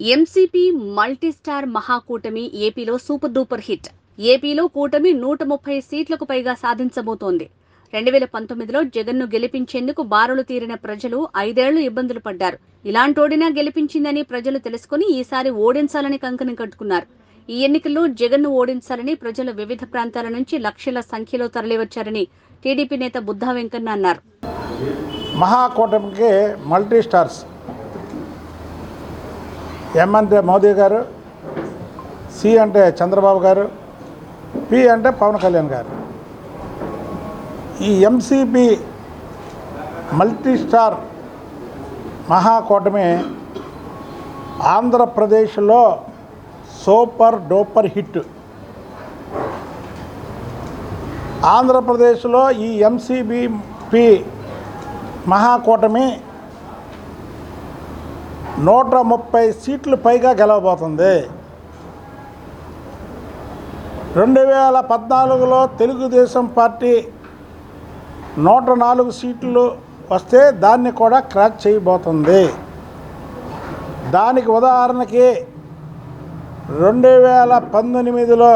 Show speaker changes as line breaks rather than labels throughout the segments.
MCP multistar మహాకూటమి ఏపీలో super duper hit. ఏపీలో కూటమి 130 సీట్లకు పైగా సాధించబోతోంది. 2019లో జగన్ను గెలిపించేందుకు బారులు తీరిన ప్రజలు 5 ఏళ్లు ఇబ్బందులు పడ్డారు. ఇలాంటోడినా గెలిపించిందని ప్రజలు తెలుసుకుని ఈసారి ఓడించాలని కంకణం కట్టుకున్నారు. ఈ ఎన్నికల్లో జగన్ను ఓడించాలని ప్రజలు వివిధ ప్రాంతాల నుంచి లక్షల సంఖ్యలో తరలివచ్చారని టీడీపీ నేత బుద్ధా వెంకన్న అన్నారు.
మహాకూటమికి మల్టీ స్టార్స్ ఎం అంటే మోదీ గారు, సి అంటే చంద్రబాబు గారు, పి అంటే పవన్ కళ్యాణ్ గారు. ఈ ఎంసీపీ మల్టీ స్టార్ మహాకూటమి ఆంధ్రప్రదేశ్లో సూపర్ డూపర్ హిట్. ఆంధ్రప్రదేశ్లో ఈ ఎంసీబీ మహాకూటమి 130 సీట్లు పైగా గెలవబోతుంది. 2014లో తెలుగుదేశం పార్టీ 104 సీట్లు వస్తే దాన్ని కూడా క్రాక్ చేయబోతుంది. దానికి ఉదాహరణకి 2019లో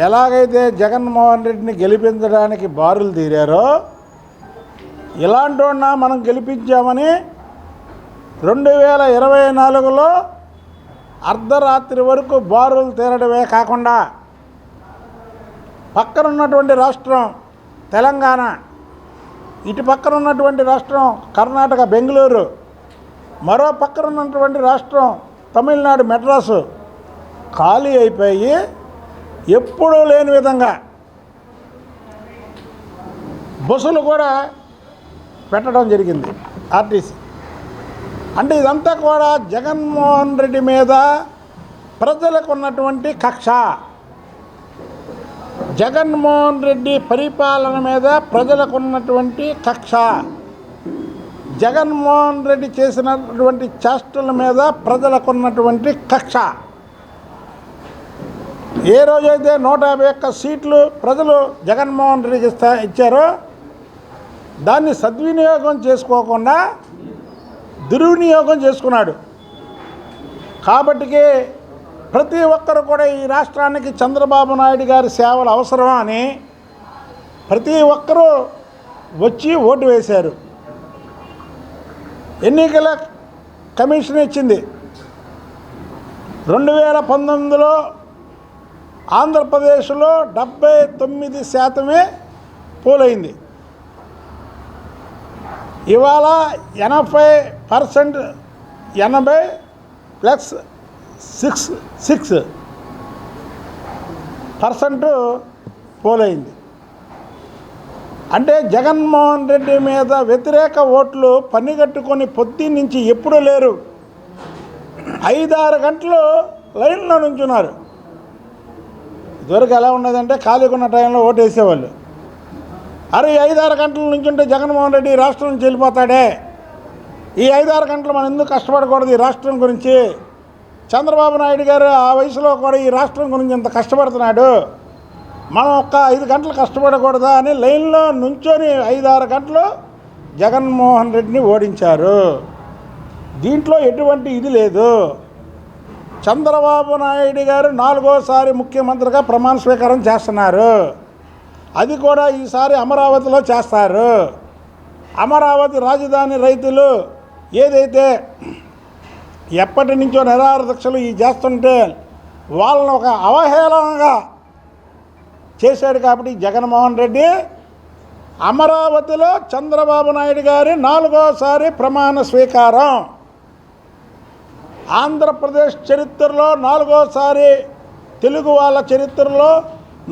ఎలాగైతే జగన్మోహన్ రెడ్డిని గెలిపించడానికి బారులు తీరారో ఇలాంటి మనం గెలిపించామని 2024లో అర్ధరాత్రి వరకు బారులు తీరడమే కాకుండా పక్కనున్నటువంటి రాష్ట్రం తెలంగాణ, ఇటు పక్కన ఉన్నటువంటి రాష్ట్రం కర్ణాటక బెంగళూరు, మరో పక్కన ఉన్నటువంటి రాష్ట్రం తమిళనాడు మెడ్రాసు ఖాళీ అయిపోయి ఎప్పుడూ లేని విధంగా బస్సులు కూడా పెట్టడం జరిగింది ఆర్టీసీ. అంటే ఇదంతా కూడా జగన్మోహన్ రెడ్డి మీద ప్రజలకు ఉన్నటువంటి కక్ష, జగన్మోహన్ రెడ్డి పరిపాలన మీద ప్రజలకు ఉన్నటువంటి కక్ష, జగన్మోహన్ రెడ్డి చేసినటువంటి చేష్టల మీద ప్రజలకు ఉన్నటువంటి కక్ష. ఏ రోజైతే 151 సీట్లు ప్రజలు జగన్మోహన్ రెడ్డికి ఇచ్చారో దాన్ని సద్వినియోగం చేసుకోకుండా దుర్వినియోగం చేసుకున్నాడు. కాబట్టికి ప్రతి ఒక్కరు కూడా ఈ రాష్ట్రానికి చంద్రబాబు నాయుడు గారి సేవలు అవసరం అని ప్రతి ఒక్కరూ వచ్చి ఓటు వేశారు. ఎన్నికల కమిషన్ ఇచ్చింది 2019లో ఆంధ్రప్రదేశ్లో 79% పోలైంది. ఇవాళ 80%, 80 ప్లస్ 6% పోలైంది. అంటే జగన్మోహన్ రెడ్డి మీద వ్యతిరేక ఓట్లు పన్నిగట్టుకొని పొద్దు నుంచి ఎప్పుడూ లేరు. 5-6 గంటలు లైన్లో నుంచున్నారు. ఇదివరకు ఎలా ఉన్నదంటే ఖాళీగా ఉన్న టైంలో ఓటు వేసేవాళ్ళు. అరే 5-6 గంటల నుంచి ఉంటే జగన్మోహన్ రెడ్డి రాష్ట్రం నుంచి వెళ్ళిపోతాడే, ఈ 5-6 గంటలు మనం ఎందుకు కష్టపడకూడదు ఈ రాష్ట్రం గురించి, చంద్రబాబు నాయుడు గారు ఆ వయసులో కూడా ఈ రాష్ట్రం గురించి ఇంత కష్టపడుతున్నాడు, మనం ఒక్క 5 గంటలు కష్టపడకూడదా అని లైన్లో నుంచొని 5-6 గంటలు జగన్మోహన్ రెడ్డిని ఓడించారు. దీంట్లో ఎటువంటి ఇది లేదు. చంద్రబాబు నాయుడు గారు 4వసారి ముఖ్యమంత్రిగా ప్రమాణ స్వీకారం చేస్తున్నారు. అది కూడా ఈసారి అమరావతిలో చేస్తారు. అమరావతి రాజధాని రైతులు ఏదైతే ఎప్పటి నుంచో నిరాహార దీక్షలు చేస్తుంటే వాళ్ళని ఒక అవహేళనగా చేశాడు. కాబట్టి జగన్మోహన్ రెడ్డి అమరావతిలో చంద్రబాబు నాయుడు గారి 4వసారి ప్రమాణ స్వీకారం. ఆంధ్రప్రదేశ్ చరిత్రలో 4వసారి, తెలుగు వాళ్ళ చరిత్రలో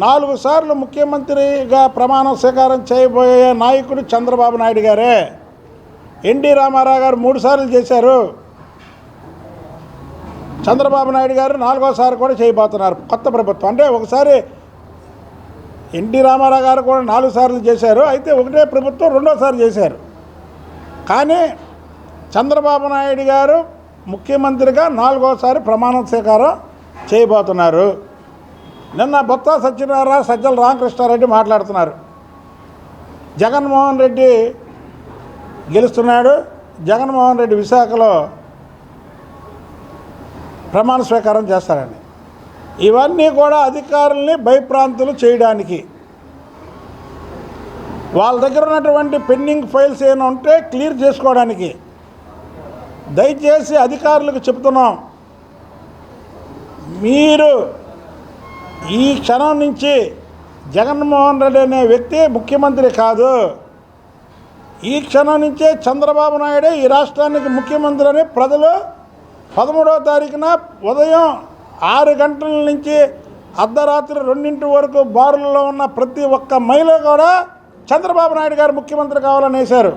4 సార్లు ముఖ్యమంత్రిగా ప్రమాణ స్వీకారం చేయబోయే నాయకుడు చంద్రబాబు నాయుడు గారే. ఎన్టీ రామారావు గారు 3 సార్లు చేశారు. చంద్రబాబు నాయుడు గారు 4వసారి కూడా చేయబోతున్నారు కొత్త ప్రభుత్వం. అంటే ఒకసారి ఎన్టీ రామారావు గారు కూడా 4 సార్లు చేశారు. అయితే ఒకటే ప్రభుత్వం 2వసారి చేశారు. కానీ చంద్రబాబు నాయుడు గారు ముఖ్యమంత్రిగా 4వసారి ప్రమాణ స్వీకారం చేయబోతున్నారు. నిన్న బొత్స సత్యనారాయణ, సజ్జల రామకృష్ణారెడ్డి మాట్లాడుతున్నారు. జగన్మోహన్ రెడ్డి గెలుస్తున్నాడు. జగన్మోహన్ రెడ్డి విశాఖలో ప్రమాణ స్వీకారం చేస్తారని. ఇవన్నీ కూడా అధికారుల్ని భయప్రాంతులు చేయడానికి, వాళ్ళ దగ్గర ఉన్నటువంటి పెండింగ్ ఫైల్స్ ఏమైనా ఉంటే క్లియర్ చేసుకోవడానికి. దయచేసి అధికారులకు చెప్తున్నాం, మీరు ఈ క్షణం నుంచి జగన్మోహన్ రెడ్డి అనే వ్యక్తి ముఖ్యమంత్రి కాదు, ఈ క్షణం నుంచే చంద్రబాబు నాయుడే ఈ రాష్ట్రానికి ముఖ్యమంత్రి అని ప్రజలు 13వ తారీఖున ఉదయం 6 గంటల నుంచి అర్ధరాత్రి 2 వరకు బారులలో ఉన్న ప్రతి ఒక్క మహిళ కూడా చంద్రబాబు నాయుడు గారు ముఖ్యమంత్రి కావాలని వేశారు.